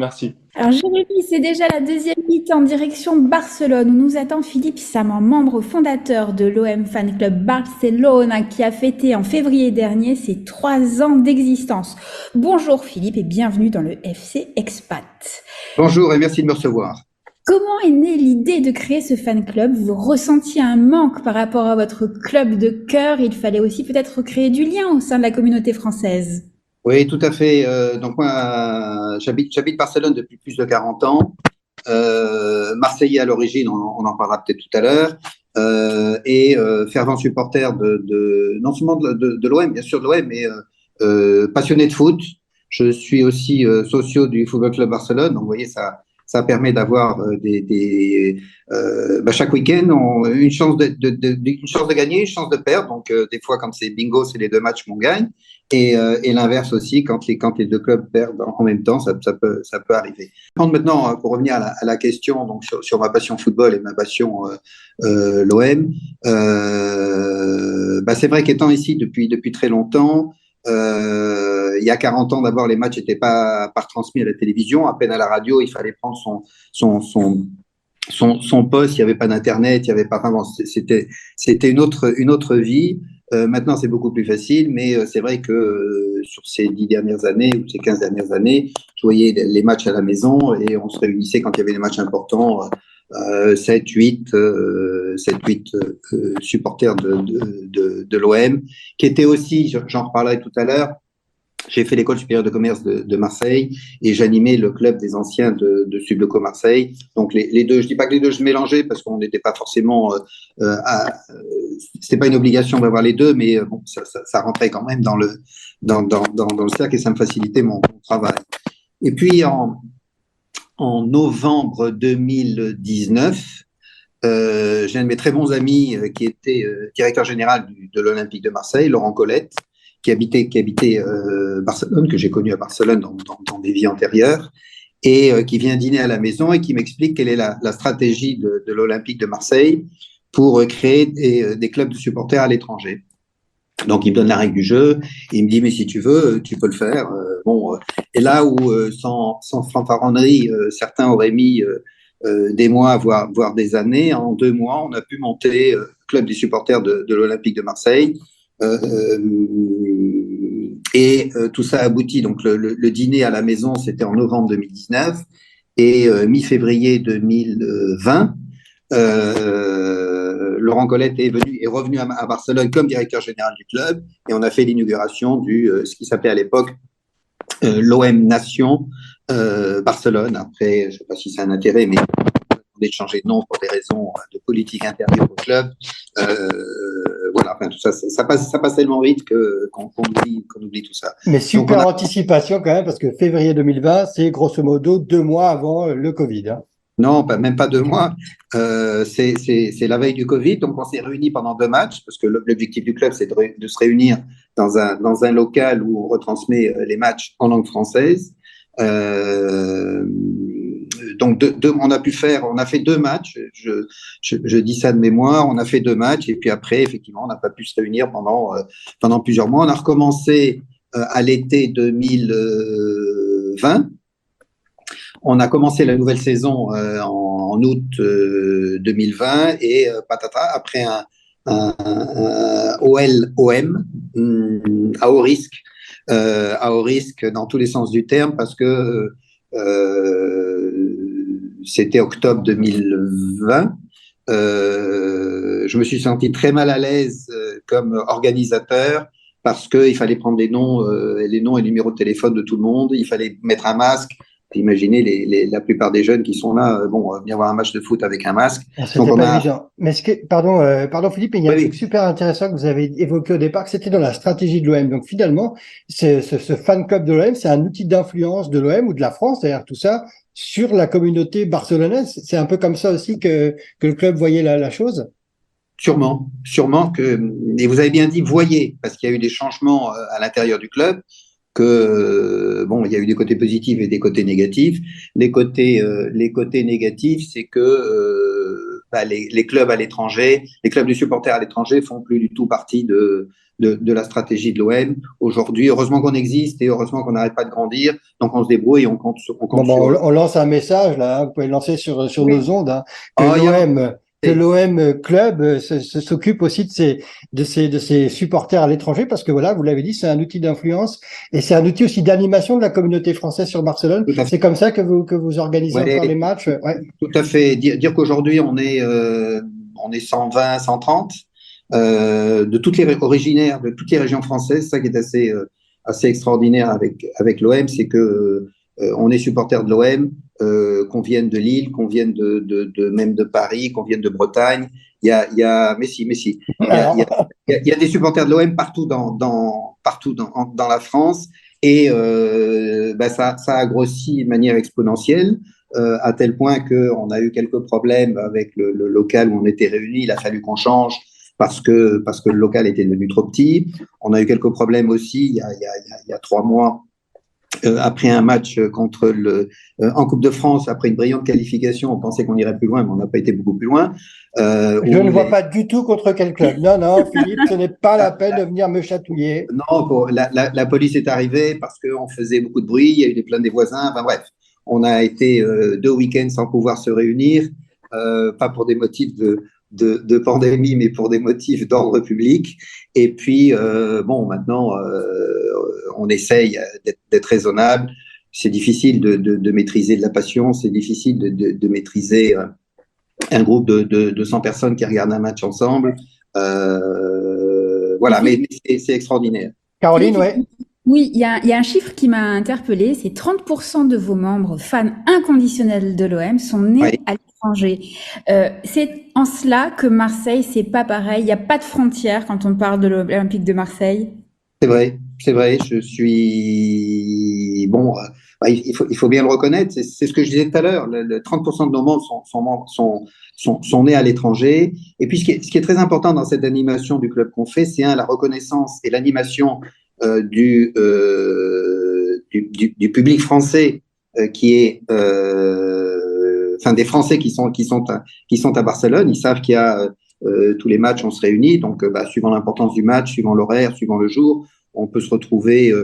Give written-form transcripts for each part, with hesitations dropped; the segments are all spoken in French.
Merci. Alors Jérémy, c'est déjà la deuxième mi-temps en direction Barcelone où nous attend Philippe Saman, membre fondateur de l'OM Fan Club Barcelone, qui a fêté en février dernier ses 3 ans d'existence. Bonjour Philippe et bienvenue dans le FC Expat. Bonjour et merci de me recevoir. Comment est née l'idée de créer ce fan club? Vous ressentiez un manque par rapport à votre club de cœur. Il fallait aussi peut-être créer du lien au sein de la communauté française. Oui, tout à fait. Donc moi, j'habite Barcelone depuis plus de 40 ans. Marseillais à l'origine, on en parlera peut-être tout à l'heure. Fervent supporter non seulement de l'OM, bien sûr de l'OM, mais passionné de foot. Je suis aussi socio du Football Club Barcelone. Donc vous voyez, ça permet d'avoir chaque week-end une chance une chance de gagner, une chance de perdre. Donc des fois, quand c'est bingo, c'est les deux matchs qu'on gagne. Et l'inverse aussi, quand les deux clubs perdent en même temps, ça peut arriver. Maintenant, pour revenir à la question donc sur ma passion football et ma passion l'OM, c'est vrai qu'étant ici depuis très longtemps, il y a 40 ans, d'abord, les matchs n'étaient pas retransmis à la télévision, à peine à la radio, il fallait prendre son poste, il n'y avait pas d'internet, il y avait pas vraiment, c'était une autre vie. Maintenant, c'est beaucoup plus facile, mais c'est vrai que sur ces 10 dernières années ou ces 15 dernières années, je voyais les matchs à la maison et on se réunissait quand il y avait des matchs importants, 7-8 supporters de l'OM, qui étaient aussi, j'en reparlerai tout à l'heure. J'ai fait l'école supérieure de commerce de Marseille et j'animais le club des anciens de Subloco Marseille. Donc les deux, je dis pas que les deux se mélangeaient parce qu'on n'était pas forcément, c'était pas une obligation d'avoir les deux, mais bon, ça rentrait quand même dans le cercle et ça me facilitait mon travail. Et puis en novembre 2019, j'ai un de mes très bons amis qui était directeur général de l'Olympique de Marseille, Laurent Colette, qui habitait Barcelone, que j'ai connu à Barcelone dans des vies antérieures, et qui vient dîner à la maison et qui m'explique quelle est la stratégie de l'Olympique de Marseille pour créer des clubs de supporters à l'étranger. Donc, il me donne la règle du jeu, et il me dit, mais si tu veux, tu peux le faire. Et là où, sans fanfaronnerie, certains auraient mis des mois, voire des années, en 2 mois, on a pu monter le club des supporters de l'Olympique de Marseille. Tout ça aboutit. Donc, le dîner à la maison, c'était en novembre 2019, et mi-février 2020, Laurent Colette est revenu à Barcelone comme directeur général du club et on a fait l'inauguration ce qui s'appelait à l'époque l'OM Nation Barcelone. Après, je ne sais pas si c'est un intérêt, mais on a de changer de nom pour des raisons de politique intérieure au club. Voilà, enfin, tout ça, ça passe tellement vite qu'on oublie tout ça. Mais super anticipation quand même, parce que février 2020, c'est grosso modo 2 mois avant le Covid. Hein. Non, même pas 2 mois. C'est la veille du Covid, donc on s'est réunis pendant 2 matchs, parce que l'objectif du club, c'est de se réunir dans un local où on retransmet les matchs en langue française. Donc on a fait 2 matchs. Je dis ça de mémoire. On a fait 2 matchs et puis après, effectivement, on n'a pas pu se réunir pendant plusieurs mois. On a recommencé à l'été 2020. On a commencé la nouvelle saison en août 2020 et patatras, après un OL-OM à haut risque dans tous les sens du terme parce que c'était octobre 2020. Je me suis senti très mal à l'aise comme organisateur parce qu'il fallait prendre les noms et les numéros de téléphone de tout le monde, il fallait mettre un masque. Imaginez la plupart des jeunes qui sont là, venir voir un match de foot avec un masque. C'était pas évident. Mais pardon Philippe, il y a un truc super intéressant que vous avez évoqué au départ, que c'était dans la stratégie de l'OM. Donc finalement, ce fan club de l'OM, c'est un outil d'influence de l'OM ou de la France, d'ailleurs tout ça, sur la communauté barcelonaise. C'est un peu comme ça aussi que le club voyait la chose. Sûrement que, et vous avez bien dit voyez, parce qu'il y a eu des changements à l'intérieur du club. Il y a eu des côtés positifs et des côtés négatifs. Les côtés négatifs, c'est que les clubs à l'étranger, les clubs de supporters à l'étranger font plus du tout partie de la stratégie de l'OM. Aujourd'hui, heureusement qu'on existe et heureusement qu'on n'arrête pas de grandir. Donc, on se débrouille et on compte sur. On lance un message là, hein, vous pouvez le lancer sur nos ondes, hein, que Oh, l'OM club s'occupe aussi de ses supporters à l'étranger, parce que voilà, vous l'avez dit, c'est un outil d'influence et c'est un outil aussi d'animation de la communauté française sur Barcelone. C'est comme ça que vous organisez encore les matchs. Ouais. Tout à fait. Dire qu'aujourd'hui on est 120, 130 de toutes les originaires de toutes les régions françaises. Ça qui est assez extraordinaire avec l'OM, c'est que on est supporter de l'OM, qu'on vienne de Lille, qu'on vienne même de Paris, qu'on vienne de Bretagne. Il y a Messi. Il y a des supporters de l'OM partout dans la France, et ça a grossi de manière exponentielle, à tel point qu'on a eu quelques problèmes avec le local où on était réunis. Il a fallu qu'on change parce que le local était devenu trop petit. On a eu quelques problèmes aussi il y a 3 mois. Après un match en Coupe de France, après une brillante qualification, on pensait qu'on irait plus loin, mais on n'a pas été beaucoup plus loin. Je ne vois pas du tout contre quel club. Non, Philippe, ce n'est pas la peine de venir me chatouiller. Non, la police est arrivée parce qu'on faisait beaucoup de bruit, il y a eu des plaintes des voisins. Enfin bref, on a été 2 week-ends sans pouvoir se réunir, pas pour des motifs de pandémie, mais pour des motifs d'ordre public. Et puis, maintenant, on essaye d'être raisonnable. C'est difficile de maîtriser de la passion, c'est difficile de maîtriser un groupe de 100 personnes qui regardent un match ensemble. Voilà, mais c'est extraordinaire. Caroline, ouais. Oui, il y a un chiffre qui m'a interpellée, c'est 30% de vos membres fans inconditionnels de l'OM sont nés à l'étranger. C'est en cela que Marseille, c'est pas pareil. Il n'y a pas de frontières quand on parle de l'Olympique de Marseille. C'est vrai. Je suis il faut bien le reconnaître. C'est ce que je disais tout à l'heure. Le 30% de nos membres sont nés à l'étranger. Et puis, ce qui est très important dans cette animation du club qu'on fait, c'est la reconnaissance et l'animation du public français, qui est des Français qui sont à Barcelone. Ils savent qu'il y a tous les matchs, on se réunit. Donc, suivant l'importance du match, suivant l'horaire, suivant le jour, on peut se retrouver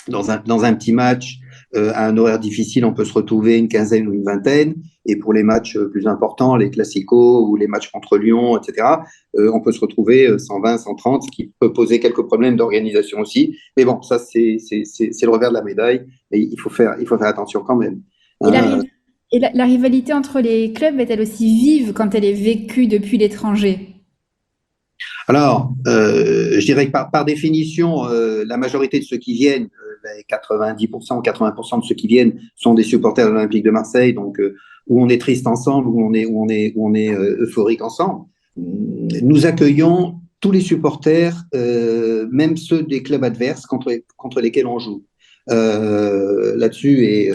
dans un petit match à un horaire difficile. On peut se retrouver une quinzaine ou une vingtaine. Et pour les matchs plus importants, les classicos ou les matchs contre Lyon, etc., on peut se retrouver 120, 130, ce qui peut poser quelques problèmes d'organisation aussi. Mais bon, ça, c'est le revers de la médaille, et il faut faire attention quand même. Et la rivalité entre les clubs est-elle aussi vive quand elle est vécue depuis l'étranger? Alors, je dirais que par définition, la majorité de ceux qui viennent, 90%, 80% de ceux qui viennent sont des supporters de l'Olympique de Marseille, donc où on est triste ensemble, où on est euphorique ensemble. Nous accueillons tous les supporters, même ceux des clubs adverses contre lesquels on joue. Là-dessus, et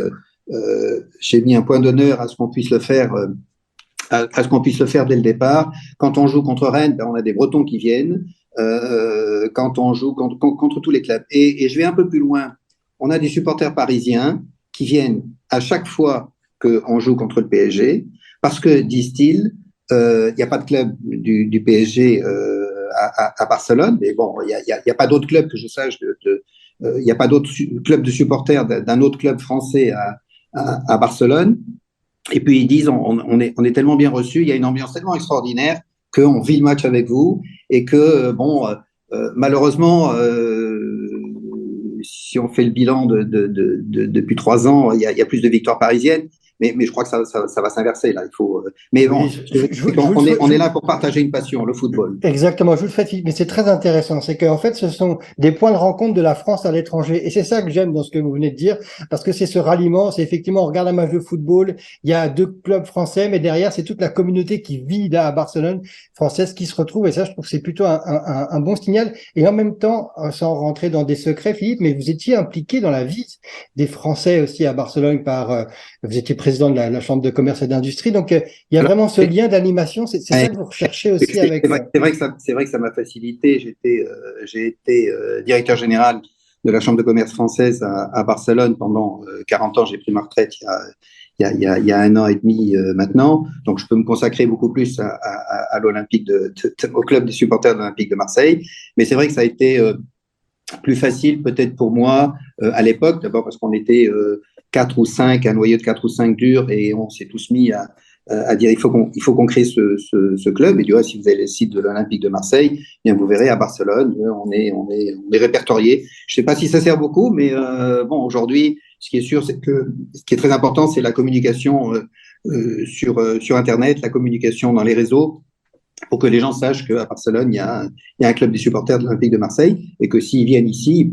j'ai mis un point d'honneur à ce qu'on puisse le faire. À ce qu'on puisse le faire dès le départ. Quand on joue contre Rennes, on a des Bretons qui viennent. Quand on joue contre tous les clubs. Et je vais un peu plus loin. On a des supporters parisiens qui viennent à chaque fois qu'on joue contre le PSG, parce que, disent-ils, il n'y a pas de club du PSG à Barcelone. Mais bon, il n'y a pas d'autres clubs que je sache. Il n'y a pas d'autres clubs de supporters d'un autre club français à Barcelone. Et puis ils disent, on est tellement bien reçus, il y a une ambiance tellement extraordinaire qu'on vit le match avec vous, et que malheureusement, si on fait le bilan depuis 3 ans, il y a plus de victoires parisiennes. Mais je crois que ça va s'inverser là. Il faut. Mais bon, on est là pour partager une passion, le football. Exactement, je vous le fais, mais c'est très intéressant. C'est qu'en fait, ce sont des points de rencontre de la France à l'étranger, et c'est ça que j'aime dans ce que vous venez de dire, parce que c'est ce ralliement. C'est effectivement, on regarde un match de football, il y a 2 clubs français, mais derrière, c'est toute la communauté qui vit là à Barcelone française qui se retrouve, et ça, je trouve que c'est plutôt un bon signal. Et en même temps, sans rentrer dans des secrets, Philippe, mais vous étiez impliqué dans la vie des Français aussi à Barcelone vous étiez président de la Chambre de commerce et d'industrie, donc il y a vraiment ce lien d'animation. C'est ça que vous recherchez aussi avec. C'est vrai que ça m'a facilité. J'ai été directeur général de la Chambre de commerce française à Barcelone pendant 40 ans. J'ai pris ma retraite il il y a 1 an et demi maintenant. Donc, je peux me consacrer beaucoup plus à l'Olympique au club des supporters de l'Olympique de Marseille. Mais c'est vrai que ça a été plus facile peut-être pour moi à l'époque, d'abord parce qu'on était 4 ou 5, un noyau de 4 ou 5 durs, et on s'est tous mis à dire il faut qu'on crée ce club. Et du coup, si vous avez le site de l'Olympique de Marseille, eh bien vous verrez à Barcelone, on est répertorié. Je sais pas si ça sert beaucoup, mais bon, aujourd'hui, ce qui est sûr, c'est que ce qui est très important, c'est la communication sur Internet, la communication dans les réseaux, pour que les gens sachent qu'à Barcelone, il y a un club des supporters de l'Olympique de Marseille, et que s'ils viennent ici,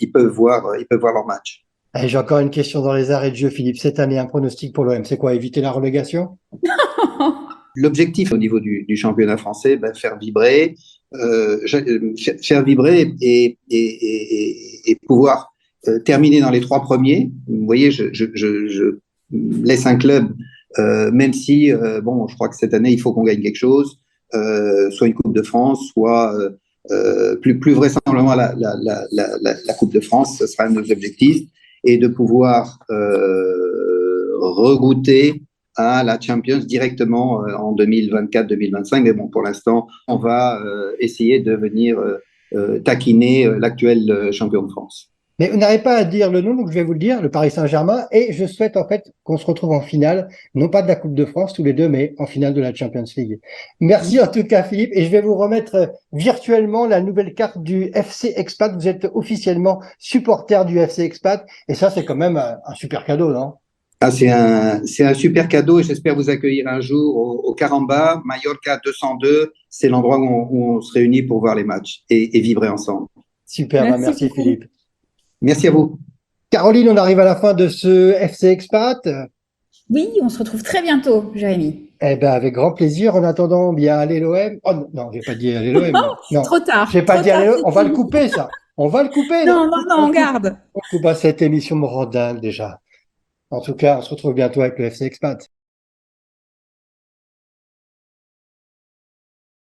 ils peuvent voir leur match. Allez, j'ai encore une question dans les arrêts de jeu, Philippe. Cette année, un pronostic pour l'OM, c'est quoi? Éviter la relégation? L'objectif au niveau du championnat français, faire vibrer, et pouvoir terminer dans les 3 premiers. Vous voyez, je laisse un club, même si, bon, je crois que cette année, il faut qu'on gagne quelque chose, soit une Coupe de France, soit plus vraisemblablement la Coupe de France, ce sera un de nos objectifs, et de pouvoir regoûter à la Champions directement en 2024-2025. Mais bon, pour l'instant, on va essayer de venir taquiner l'actuel champion de France. Mais vous n'arrivez pas à dire le nom, donc je vais vous le dire, le Paris Saint-Germain. Et je souhaite en fait qu'on se retrouve en finale, non pas de la Coupe de France tous les deux, mais en finale de la Champions League. Merci en tout cas, Philippe. Et je vais vous remettre virtuellement la nouvelle carte du FC Expat. Vous êtes officiellement supporter du FC Expat. Et ça, c'est quand même un super cadeau, non? Ah, c'est un super cadeau, et j'espère vous accueillir un jour au Caramba, Mallorca 202. C'est l'endroit où on se réunit pour voir les matchs et vibrer ensemble. Super, merci Philippe. Merci à vous. Caroline, on arrive à la fin de ce FC Expat. Oui, on se retrouve très bientôt, Jérémy. Eh ben, avec grand plaisir. En attendant, bien, allez l'OM. Oh non, j'ai pas dit allez l'OM. Non, trop tard. J'ai pas dit allez l'OM. On va le couper, ça. On va le couper. Non, on garde. On coupe à cette émission me rend dingue déjà. En tout cas, on se retrouve bientôt avec le FC Expat.